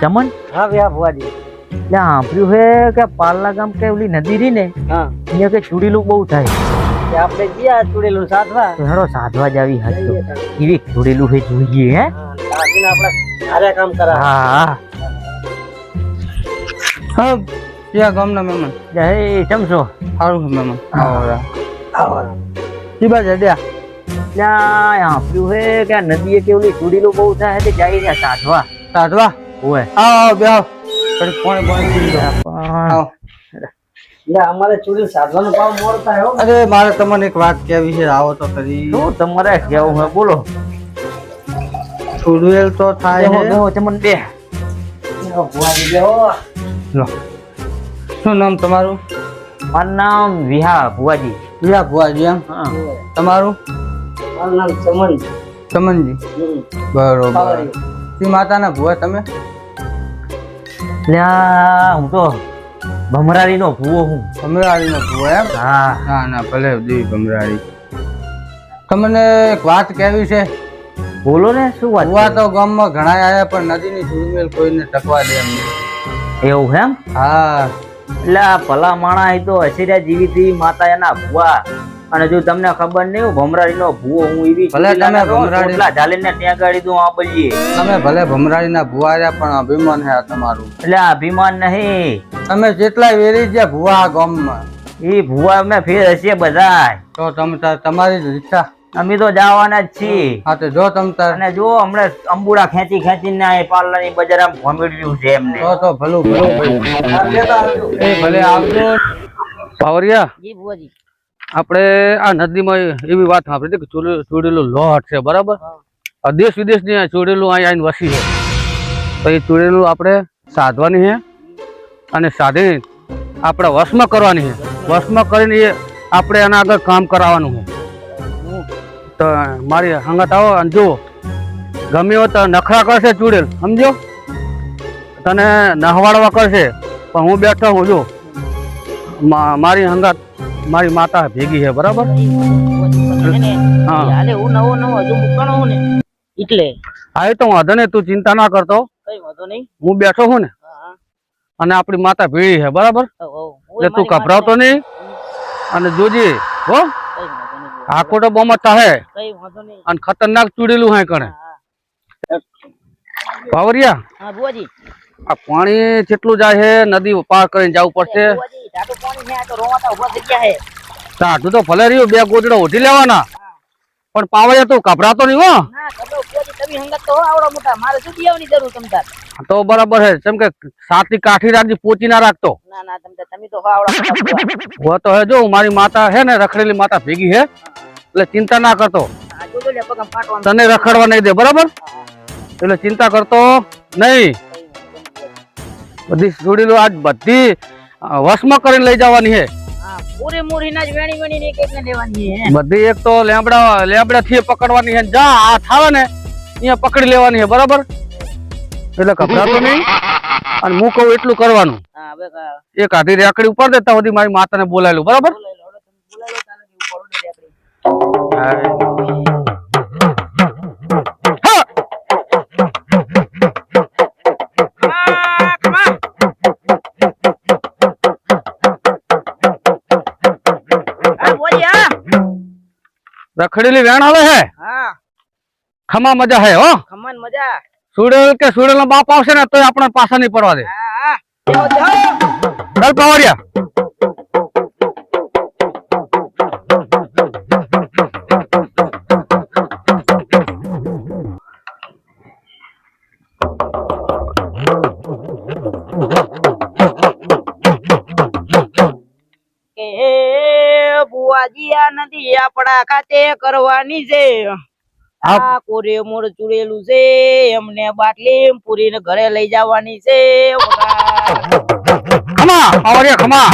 ચમન હા વ્યા ભુવાજી સાંભળ્યું હે કે પાલના ગામ કે ઓલી નદી રહી ને હા અહીંયા કે ચૂડેલું બહુ થાય તે આપણે ગયા ચૂડેલું સાધવા તો હેડો સાધવા જ આવી હતો એવી ચૂડેલું હે જોઈએ હે સાધીને આપણે સારા કામ કરા હા હા ત્યાં ગામના મહેમાન જય ચમસો સારું છે મહેમાન આવો ઈ બાજુ અડ્યા સાંભળ્યું હે કે આ નદીએ કે ઓલી ચૂડેલું બહુ થાય તે જઈ રહ્યા સાધવા સાધવા ઓય આવો બે આવો થોડી પાણી પી લો આવો યા અમારે ચૂડેલ સાધવાનો ભાવ મોર થાય હો અરે મારે તમને એક વાત કહેવી છે આવો તો ખરી શું તમારે કેવું હે બોલો ચૂડવેલ તો થાય બેહો છે બેહો ચમન બે ભુવાજી બેહો લો શું નામ તમારું મારું નામ વિહા ભુવાજી વિયા ભુવાજી એમ હા તમારું મારું નામ ચમન ચમનજી બરોબર શ્રી માતાના ભુવા તમે લ્યા હું તો ભમરારી નો ભૂવો હું ભમરાડીનો ભુવા એમ હા ના ના ભલે દેવી ભમરાડી તમને એક વાત કહેવી છે બોલો ને શું વાત ભુવા તો ગામમાં ઘણા આવ્યા પણ નદીની ચૂડમેલ કોઈને ટકવા દે એમ નહીં. એવું એમ હા એટલે આ ભલા માણા એ તો હસીરા જીવી માતા એના ભૂવા અને જો તમને ખબર નહીં હું ભમરાડી નો ભૂવો હું એવી ભલે તમે ભમરાડી- ઝાલીને ત્યાં ગાડી દઉં આ બજીએ તમે ભલે ભમરાડીના ભુવા રહ્યા પણ અભિમાન છે આ તમારું એટલે આ અભિમાન નહીં તમે જેટલા વેરી ગયા ભુવા આ ગામમાં એ ભૂવા અમે ફેર હશે બધા તો તમારી જ ઈચ્છા અમે તો જવાના જ છીએ હા તો જો તમ તાર અને જો હમણાં અંબુડા ખેંચીને આ પાર્લરની બજાર આમ ભમેડ્યું છે એમને તો ભલું ભાઈ એ ભલે આવજો પાવરિયા જી ભુવાજી આપણે આ નદીમાં એવી વાત સાંભળી હતી કે ચૂડેલું લોટ છે બરાબર દેશ વિદેશની આ ચૂડેલું અહીંયા આવીને વસી છે તો એ ચૂડેલું આપણે સાધવાની છે અને સાધી આપણે વશમાં કરવાની છે વશમાં કરીને એ આપણે એના આગળ કામ કરાવવાનું છે તો મારી હંગત આવો અને જુઓ ગમે હો તો નખરા કરશે ચૂડેલ સમજો તને નહવાડવા કરશે પણ હું બેઠો હું જો મારી હંગાત મારી માતા ભેગી છે બરાબર હા હાલે હું નવો હજુ મૂકણો હું ને એટલે હા એ તો વાંધો નહીં તું ચિંતા ના કરતો કઈ વાંધો નહીં હું બેઠો છું ને હા અને આપણી માતા ભેળી છે બરાબર એટલે તું ગભરાવતો નહીં અને જોજે હો આકોટો બોમત હે કઈ વાંધો નહીં અને ખતરનાક ચૂડેલું હે કણે પાવરિયા હા ભુવાજી આ પાણી જેટલું જાય છે નદી પાર કરીને જવું પડશે ભુવાજી ટાટુ પાણી છે આ તો રોવાતા ઉભા થઈ ગયા છે ટાઢું તો ભલે રહ્યું બે ગોદડા ઓઢી લેવાના પણ પાવરિયા તું ગભરાતો નહીં હો ના કદો ભુવાજી તમે હંગત તો હો આવડો મોટા મારે શું દેવાની જરૂર તમ તાર તો બરાબર છે જેમ કે સાતી કાઠી રાખજી પોચી ના રાખતો ના ના તમે તો હો આવડો મોટા ભુવા. હું તો હે જો મારી માતા હે ને રખડેલી માતા ભેગી હે એટલે ચિંતા ના કરતો આ જોજો લે પગમ પાટવાનું તને રખડવા નહીં દે બરાબર એટલે ચિંતા કરતો નહીં બધી છોડીલો આજ બધી વશમાં કરીને લઈ જવાની છે હા પૂરી મૂરી ના જ વેણી વેણી એક એકને લેવાની છે બધી એક તો લેબડા થી પકડવાની છે જા આ થાવે ને અહીંયા પકડી લેવાની છે બરાબર એટલે ગભરાતો નહીં અને હું કહું એટલું કરવાનું હા હવે એક આધી રેકડી ઉપર દેતા સુધી મારી માતાને બોલાયેલું બરાબર બોલાઈ લો તમે બોલાઈ લો તાને કે ઉપર ઓડે રેકડી રખડેલી વેણ આવે હે હા ખમા મજા હે હો ખમન મજા સુડેલ કે સુડેલ નો બાપ આવશે ને તો આપણે પાછા નહીં પડવા દે હા હા દેવો દેવો ચાલ પાવડિયા બુવાજી આ નદી આપણા ખાતે કરવાની છે આ કોરે મોર ચૂડેલું છે એમને બાટલી પૂરીને ઘરે લઈ જવાની છે ખમા પાવડિયા ખમા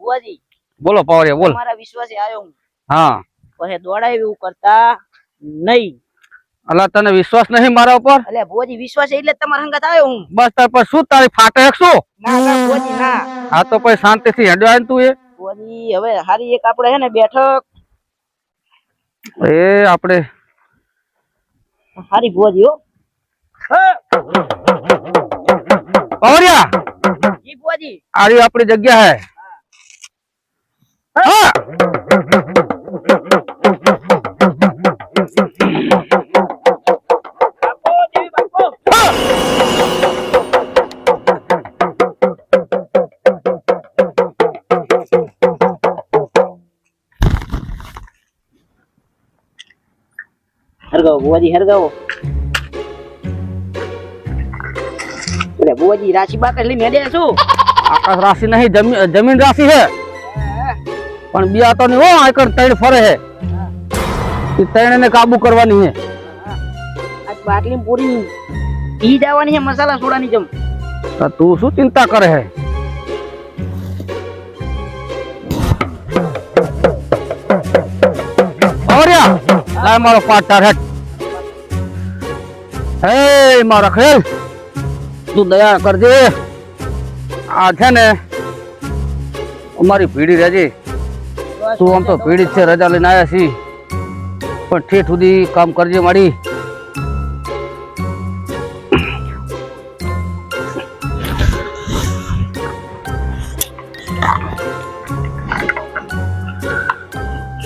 બુવાજી બોલો પાવડિયા બોલ તમારા વિશ્વાસે આવ્યો હું હા પછી દોડાય એવું કરતા નહીં અલા તને વિશ્વાસ નહીં મારા ઉપર? એટલે ભુવાજી વિશ્વાસ એટલે જ તમારા હંગાત આવ્યો હું. બસ તાર પર શું તારી ફાટે શું? ના ના ભુવાજી ના. આ તો પછી શાંતિથી હેડ્યો આય ને તું એ. ભુવાજી હવે હારી એક આપણે હે ને બેઠક એ આપણે હારી ભુવાજી હો. પાવરિયા જી ભુવાજી. આરી આપણી જગ્યા હે. હા બાપો દેવી બાપો. હરગાવો ભુવાજી હરગાવો. એટલે ભુવાજી રાશિ બાકર લઈને હેડ્યા છું. આકાશ રાશિ નહીં જમીન રાશિ હે પણ બિયા તો નહીં હો આકર ત્રણ ફરે હે એ ત્રણ ને કાબુ કરવાની હે. આજ બાટલી પૂરી પી જવાની છે મસાલા સોડાની જમ. તો તું શું ચિંતા કરે હે? પાવરિયા લાય મારો પાર્ટનર હેટ. હે મારા ખેલ તું દયા કરજે. આ છે ને અમારી ભીડી રહેજે. તું આમ તો ભીડી જ છે, રજા લઈને આવ્યા છી પણ ઠેઠ સુધી કામ કરજે મારી.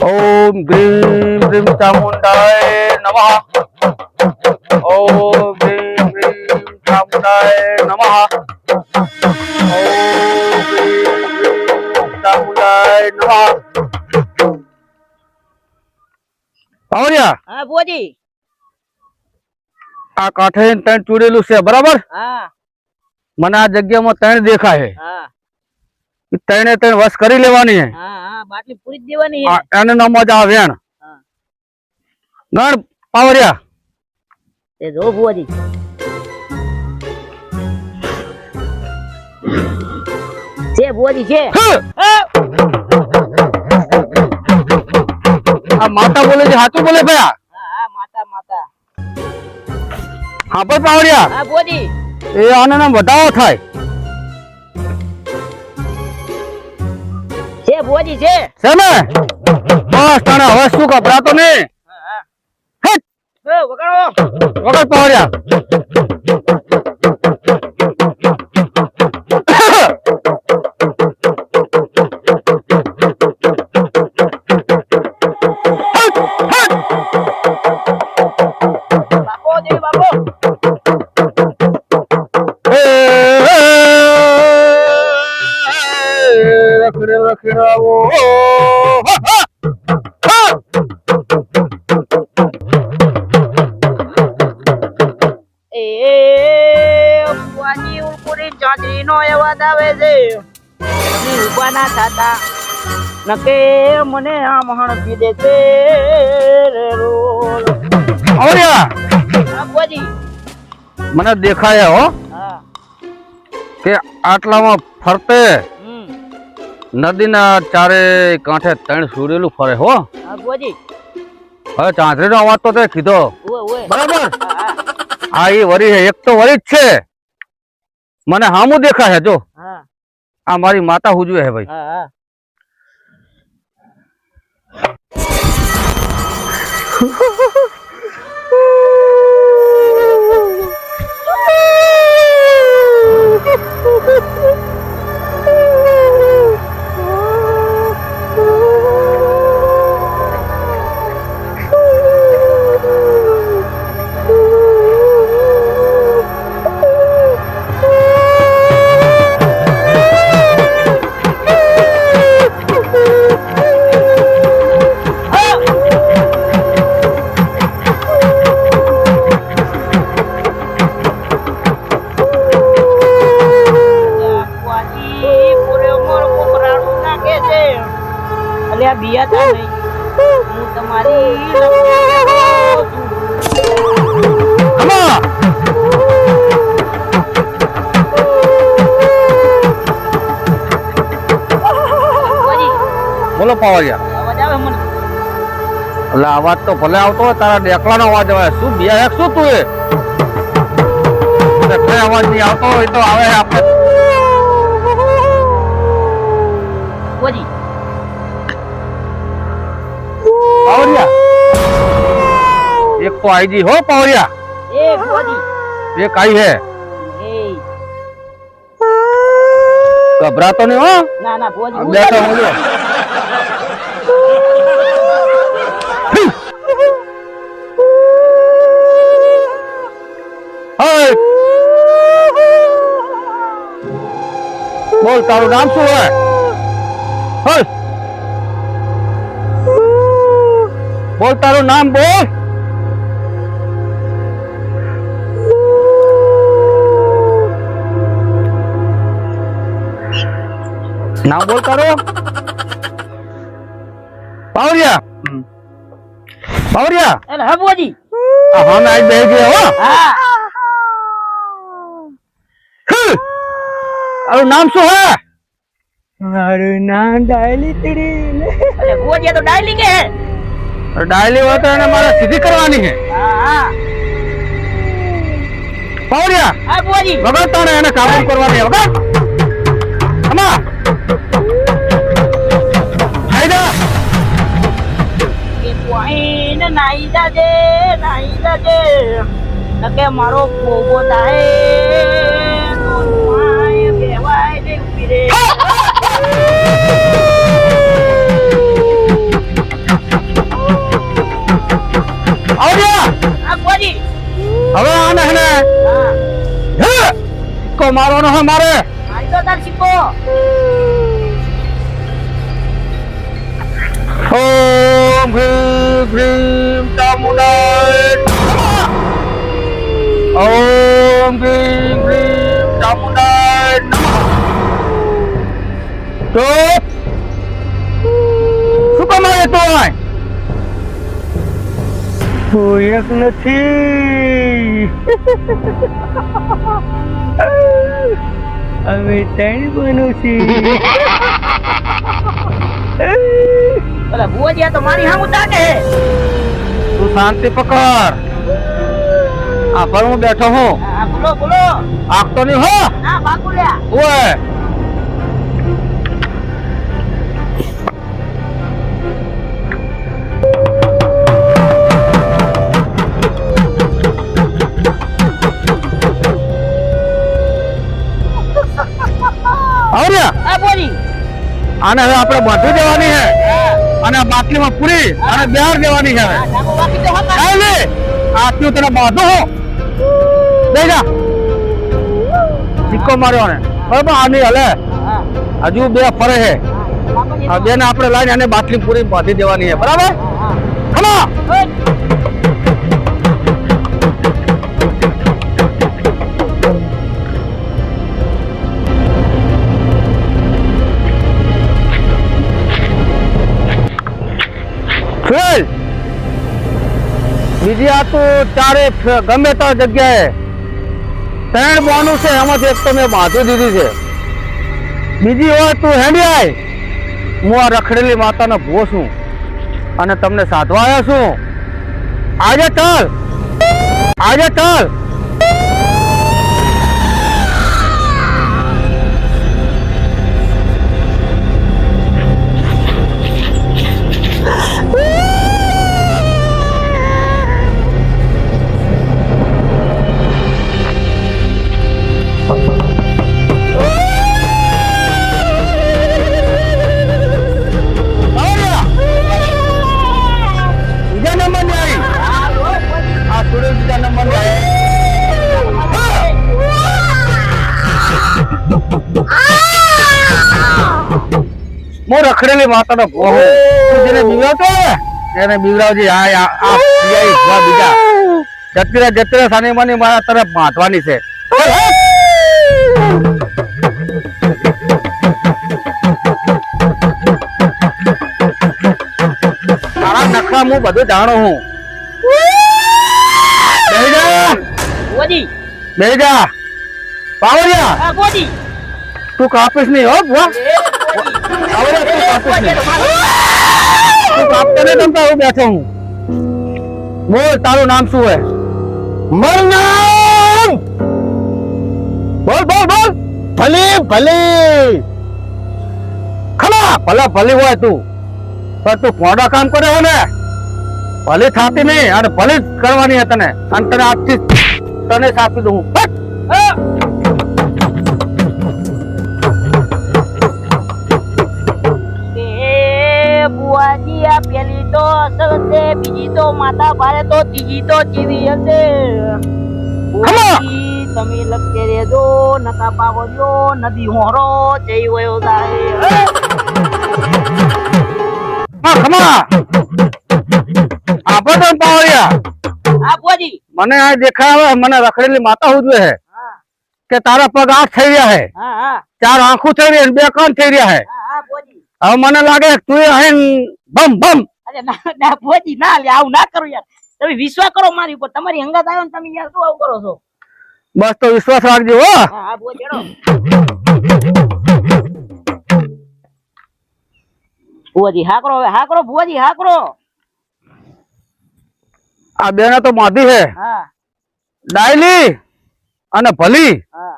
ઓમ ગ્રીમ ગ્રીમ ચામુંડાય નમઃ. ઓમ ગ્રીમ ગ્રીમ ચામુંડાય નમઃ. ઓમ ગ્રીમ ગ્રીમ ચામુંડાય નમઃ. પાવરિયા હા ભુવાજી. આ કાંઠે ત્રણ ચૂડેલું છે બરાબર? હા મને આ જગ્યામાં ત્રણ દેખાય છે. હા ત્રણે ત્રણ વસ કરી લેવાની છે. હા હા બાટલી પૂરી જ દેવાની છે. એને ન મજા આવે વેણ હા ગણ પાવરિયા. એ જો ભુવાજી. છે ભુવાજી છે. આ માતા બોલે છે સાચું બોલે ભયા? હા હા માતા માતા. હા પણ પાવરિયા હા ભુવાજી. એ આને નામ વધાવો થાય છે ભુવાજી છે. છે ને? બસ તને હવે શું ગભરાતો નહીં. હા હા વગાડો. વગર પાવરિયા. બાપો દેવી બાપો. રખડે રખડાવો. એ ભુવાજી ઉલકુરી ચાંદડીનો અવાજ આવે છે. તમે ઊભા ના થાતા નકે મને આ મહણ પીડે છે રે રોલ. પાવરિયા હા ભુવાજી. મને દેખાય હો હા કે આટલામાં ફરતે હમ નદીના ચારે કાંઠે ત્રણ સુરેલું ફરે હો. હા ભુવાજી. હવે ચાંદરીનો અવાજ તો તે કીધો ઓય ઓય. બરાબર. હા આ એ વરી છે, એક તો વરી જ છે. મને હામું દેખાય છે જો. હા આ મારી માતા હુજવે છે ભાઈ. હા હા. અલ્યા બિયા તા નહીં. હું તમારી આમાં બોલો પાવરિયા. અવાજ આવે મને. એટલે અવાજ તો ભલે આવતો હોય, તારા ડેકલાનો અવાજ આવે. શું બે એક શું તું એ કઈ અવાજ નહીં આવતો હોય તો આવે આપણે ભુવાજી પાવરિયા. એક તો આઈજી હો પાવરિયા, એ ભુવાજી એક આઈ હે. એ ગભરાતો નહીં હો. ના ના ભુવાજી બેઠો હું જો. હે બોલ, તારું નામ શું હે? હે બોલ, તારું નામ બોલ. નામ બોલ તારું. પાવરિયા, પાવરિયા. એટલે હા ભુવાજી. હા મેં આજ બેહી ગયા હો. હા તારું નામ શું હે? મારું નામ ડાયલી તરી. એટલે ભુવાજી આ તો ડાયલી કે હે. ડાયલી હોય તો એને મારે સીધી કરવાની છે. હા હા પાવરિયા હા ભુવાજી. વગર તારે એને કાબુ કરવાની છે, વગર. અમા આઈ જા. કે કોઈને નાઈ જાજે નકે મારો પોગો થાય તો માય બેવાય ને ઉભી રે. પાવરિયા આ ભુવાજી. હવે આને હે હા હે કો મારવાનો હે મારે. મારી તો તાર શીખો. ઓમ ભ્રીમ ભ્રીમ ચામુંડાય નમઃ. ઓમ ભ્રીમ ભ્રીમ ચામુંડાય નમઃ. ચૂપ. શું કામ આવે તો એક નથી. અમે ત્રણ બનો છીએ. એટલે ભુવાજી આ તો મારી હામું તાકે હે. તું શાંતિ પકડ. આ પર હું બેઠો હું. હા બોલો બોલો. આખતો નહીં હો. હા બાકુલ્યા. ઓય આવર્યા. હા ભુવાજી. આને હવે આપણે બાંધી દેવાની છે અને આ બાટલીમાં પૂરી અને બહાર દેવાની છે હવે. હા ધાબો બાકી તો હતા. ચાલ લે. આટલું તને બાંધો હું. લઈ જા. સિક્કો માર્યો ને બરાબર. આની હલે હા હજુ બે ફરે છે. બાપુજી. આ બેને આપણે લાઈને આને બાટલી પૂરી બાંધી દેવાની છે, બરાબર. હા ખમા હા. ફેલ. બીજી આ તો ચારે ગમે ત્યાં જગ્યાએ ત્રણ બોનું છે, એમાંથી એક તો મેં બાંધી દીધી છે. બીજી હોય તું હેડી આય. હું આ રખડેલી માતાનો ભૂવો છું અને તમને સાધવા આવ્યા છું. આજે ચાલ, આજે ચાલ. હું રખડેલી માતાનો ભોહો. તું જેને બીવડાવતો ને એને બીવડાવજે. બીજા જતી સાની માની મારા તરફ બાંધવાની છે. તારા નખરા હું બધું જાણું હું. બેહી જા. ભુવાજી. બેહી જા. પાવરિયા હા ભુવાજી. તું કાપીશ નહીં હો ભુવા. એ ભુવાજી. પાવરિયા તું કાપીશ નહીં. ભુવાજી તો મારો. તું કાપતો નહીં તમતા હું બેઠો હું. બોલ તારું નામ શું હે? મારું નામ બોલ બોલ બોલ ભલી ભલી ખરા ભલે ભલી હોય તું, પણ તું મોડા કામ કરે હો ને ભલી થાતી નહીં, અને ભલી જ કરવાની હે તને, અને તને આજથી તને જ આપી દઉં. એ બુઆજી આ પેલી તો અસલ છે, બીજી તો માતા ભારે, તો ત્રીજી તો ચીવી હશે. બુઆજી તમે લખે રેજો, નકા પાવજો, નદી હોરો જઈ વયો જાય. ખમા આપો તો પાવડિયા. હા બુઆજી. મને આ દેખાય મને રખડેલી માતા ઉજવે હે હા કે તારા પગ 8 થઈ રહ્યા હે, હા હા 4 આંખો થઈ રહી, 2 કાન થઈ રહ્યા હે. હા બુઆજી. હવે મને લાગે તું અહીં બમ બમ. અરે ના ના બુઆજી, ના લે, આવું ના કરો યાર. તમે વિશ્વાસ કરો મારી ઉપર, તમારી હંગાત આવ્યો ને તમે યાર શું આવું કરો છો? બસ તો વિશ્વાસ રાખજો હો. હા હા બુઆજી હેડો. બુઆજી હાકરો, હવે હાકરો બુઆજી હાકરો. આ બેને તો માધી હે, હા ડાયલી અને ભલી. હા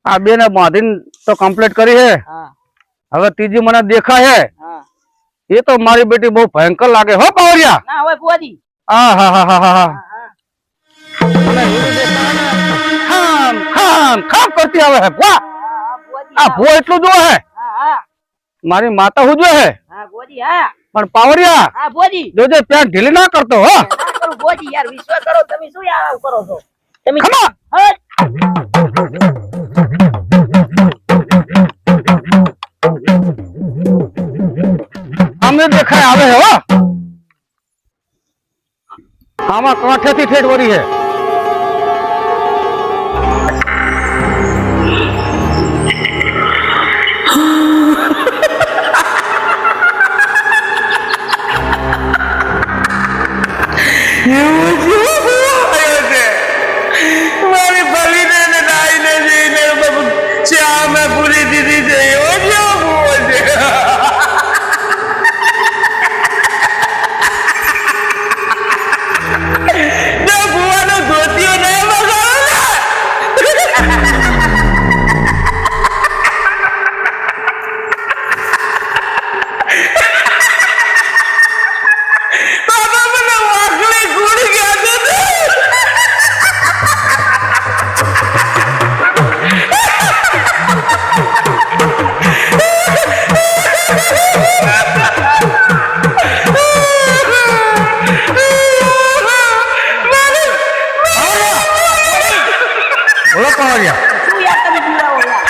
આ બેને બાંધીને તો કમ્પ્લીટ કરી હે. હા હવે ત્રીજી મને દેખાય હે, હા. એ તો મારી બેટી બહુ ભયંકર લાગે હો પાવડિયા. ના હવે બુઆજી. આ હા હા હા હા હા મને એવી દેખાય ને, ખામ ખામ ખામ કરતી આવે હે. વાહ, હા બુઆજી. આ ભો એટલું જો હે, હા હા મારી માતા હું જો હે, હા બુઆજી. હા પણ પાવડિયા હા બુઆજી. જોજે પેન્ટ ઢીલી ના કરતો હો. ના કરું બુઆજી, યાર વિશ્વાસ કરો, તમે શું યાર આવું કરો છો? તમે ખમા હટ. અમને દેખાય આવે હે હો. આમાં કાંઠેથી ઠેઠ વળી હે. મારી ભલીને ને ડાઈને જઈને ચા મેં પૂરી દીધી છે. એવો જેવો ભૂવો છે. જો ભૂવાનો ધોતિયો નહીં બગાડો ને બાબા મને વાકડી ગોળી ગયા છે. બોલો પાવડિયા. શું યાર તમે બીવડાવો યાર?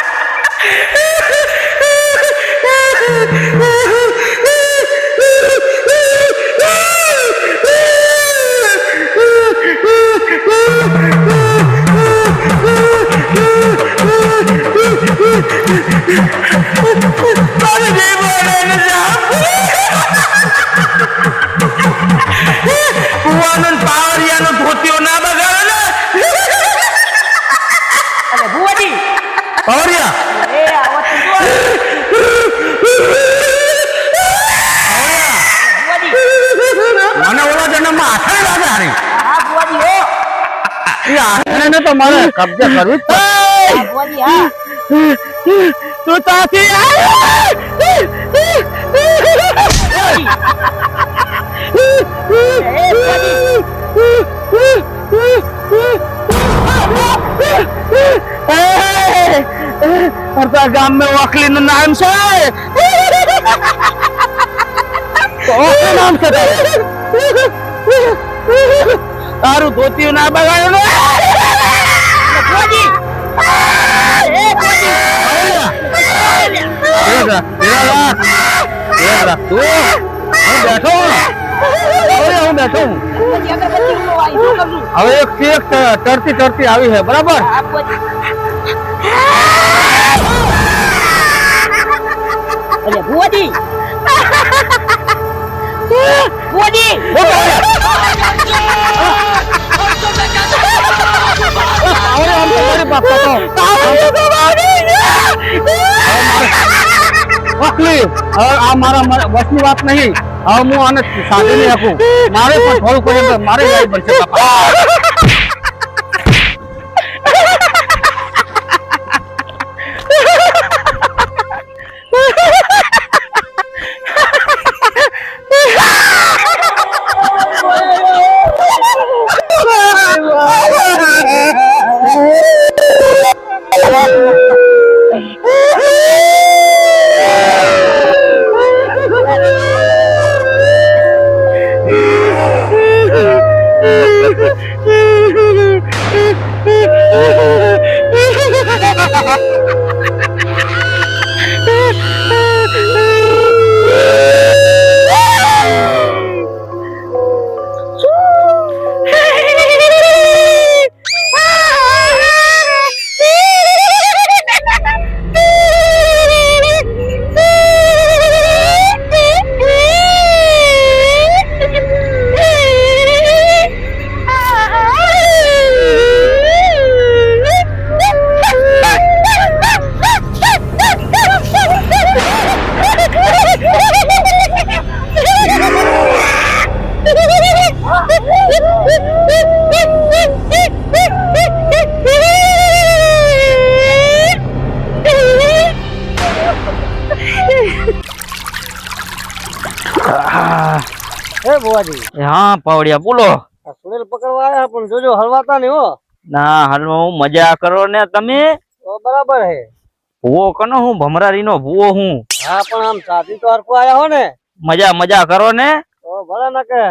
પાવરિયાનો ધોતિયો ના બગાડો ને. અરે બુઆજી. પાવડિયા એ આવો તો જો. બુઆજી. મને ઓલા જન્મમાં હાથે લાગે હારી. હા બુઆજી હો. એ હાથને તો મારે કબજે કરવી જ પડે. હા બુઆજી હા. તું તાથી ગામ में वकली નું નામ છે. નામ છે તારું ધોતિયું ના બગાડ્યું ને. બુઆજી. એ બુઆજી. હું બેઠો હું. બુઆજી અગરબત્તી ઉલો આવી શું કરું? હવે એક થી એક તરતી તરતી આવી છે બરાબર. હા બુઆજી. અરે બુઆજી. બુઆજી. વકલી હવે આ મારા વસની વાત નહીં. હવે હું આને સાધી નહીં આપું. મારે પણ થોડું કોઈ મારે લાવી પડશે બાપા હે ભુવાજી હા પાવડિયા બોલો. આ સુરેલ પકડવા આવ્યા પણ જોજો હલવાતા નહીં હો. ના હાલમાં હું મજા કરો ને તમે. તો બરાબર હે. ભૂવો કનો હું ભમરારી નો ભૂવો હું. હા પણ આમ સાથી તો હરખું આયા હો ને. મજા કરો ને. તો ભલે ન કે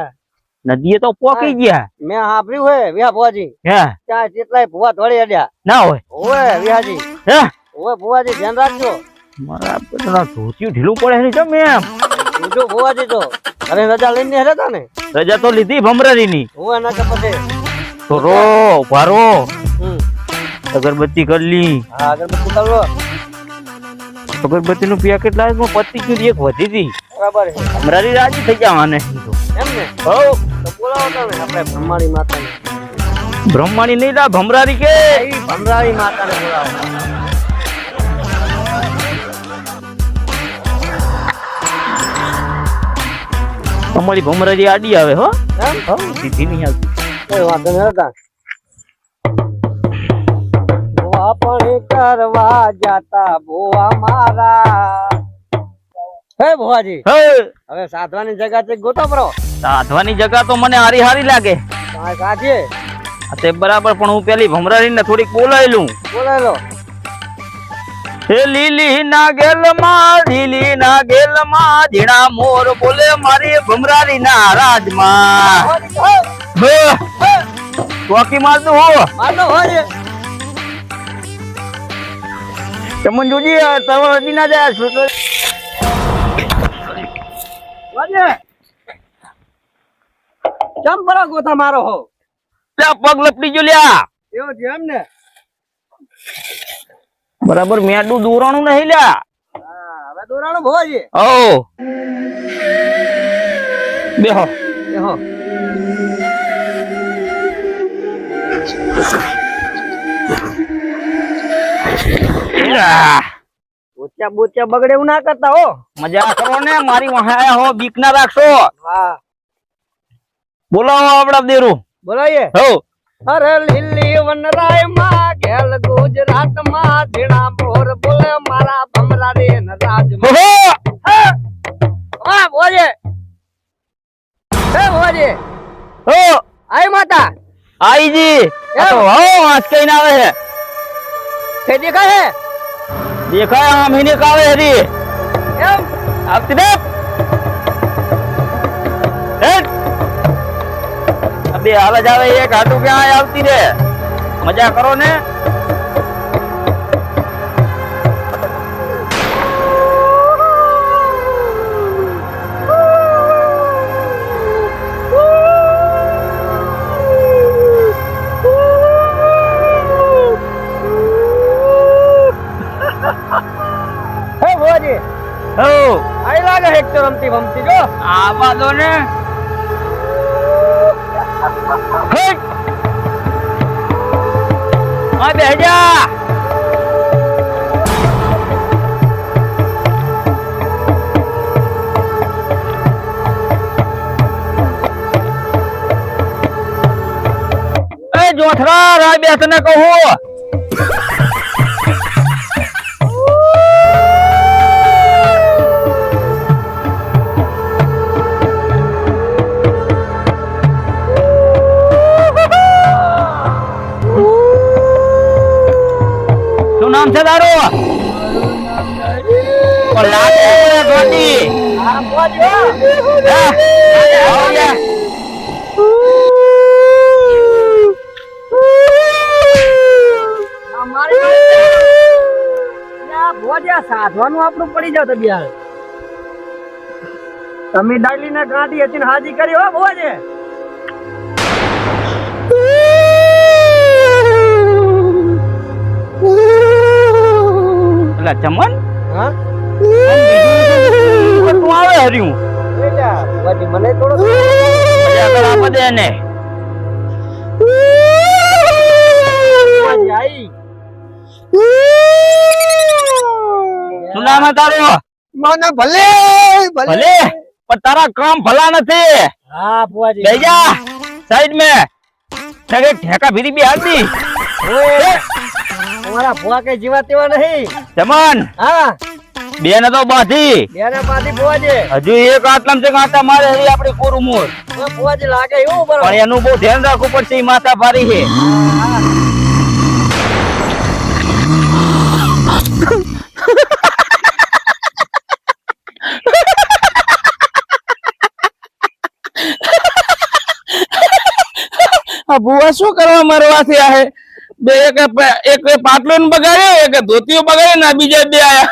નદીએ તો પોકી ગયા. મેં સાંભળ્યું હે વિહા ભુવાજી હે ત્યાં કેટલાય ભુવા ધોળી અડ્યા. ના હોય ઓવે વિહાજી હે ઓવે ભુવાજી ધ્યાન રાખજો. મારા પેલા ધોતિયું ઢીલું પડે છે તમે એમ. જોજો ભુવાજી તો અરે રજા લઈને હેરતા ને. રજા તો લીધી ભમરારી ની. ઓવે ના કે પછી તો રો ભારો હમ અગરબત્તી કરી લી. હા અગરબત્તી કરો. અગરબત્તી નું પેકેટ લાવ્યો પત્તી કીધી એક વધી હતી. બરાબર હે ભમરારી રાજી થઈ ગયા મને. એમ ને. હો તો બોલાવો તમે આપણે બ્રહ્માણી માતાને. બ્રહ્માણી નહીં લા ભમરારી કે. એ ભમરાણી માતાને બોલાવો. અમારી ભમરારી આડી આવે હો. એમ હો સીધી નહીં આવતી. કોઈ વાંધો નહીં હતા. ભુવા પણ કરવા જાતા ભુવા મારા. હે ભુવાજી હે હવે સાધવાની જગ્યા છે ગોતો બરો. સાધવાની જગા તો મને હારી હારી લાગે. તમારે કાઢીએ તે બરાબર પણ હું પેલી ભમરારી ને થોડીક બોલાયેલું. બોલાય લો. હે લીલી નાગેલમાં ઝીણા મોર બોલે મારી ભમરારી ના રાજમાં. ચોકી મારતું હો માનો હોય તમને જોજી તમે હજી ના જાય છો. વાજે ચમ બરા ગોતા મારો હો. ત્યાં પગ લપટી જો લ્યા. એવો છે એમ ને. બરાબર મેડું દોરાણું નહીં લ્યા. હા હવે દોરાણો ભોજી. ઓ બેહો એહો બોચ્યા બોચ્યા બગડે એવું ના કરતા હો. મજા કરો ને મારી વાહે આયા હો બીક ના રાખશો. હા બોલાવો આપડા દેરું. બોલાઈએ. હો અરે લીલી વનરાય માં ઘેલ ગુજરાત માં ઝીણા મોર બોલે મારા ભમરા રે રાજ હો હા બોલે હે બોલે હો આય માતા આઈજી તો હો આજ કઈ ના આવે છે. તે દેખાય હે દેખાય આ મહિને કાવે હરી એમ આવતી દે. બે હાલ જ આવે એક હાટું ક્યાં આવતી રે. મજા કરો ને. હે બોલે હો આઈ લાગે હેક્ટર રમતી ભમતી જો આવા દો ને. હા બેજા જોથરા રાય બે તને કહું શું નામ છે તારું સાધવાનું આપણું પડી જાવ તબિયાર તમે ડાલી ને ગાંઠી હતી હાજી કરી હો ભોજે એટલે ચમન હા તું આવે હર્યું મને થોડો મજા કર આપે દે ને આઈ શું નામ હે તારું મને ભલે ભલે પણ તારા કામ ભલા નથી હા ફુવાજી લઈ જા સાઈડ में ઠેકા ભીરી બી હાલતી તમારા ફુવા કઈ જીવા તેવા નહીં ચમન હા બે ને તો બાંધી બેને પાછી ફુવાજી હજુ એક આટલામ છે કાંટા મારે હરી આપણી કોરું મોર ફુવાજી લાગે એવું બરોબર પણ એનું બહુ ધ્યાન રાખવું પડશે ઈ માથા ભારી છે बुआ શું કરવા મરવાથી આહે બે એક પાટલું બગાડે એક ધોતીઓ બગાડે ના બીજા બે આયા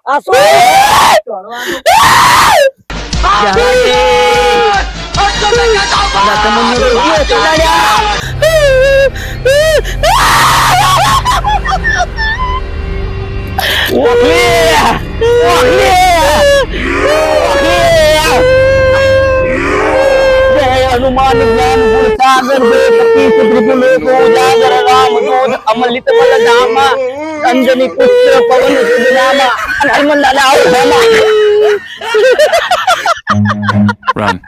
આ શું हनुमान ज्ञान गुण सागर उजागर राम दूत अमलित बल धामा अंजनी पुत्र पवन सुत नामा हनुमान दादा आओ धामा Run.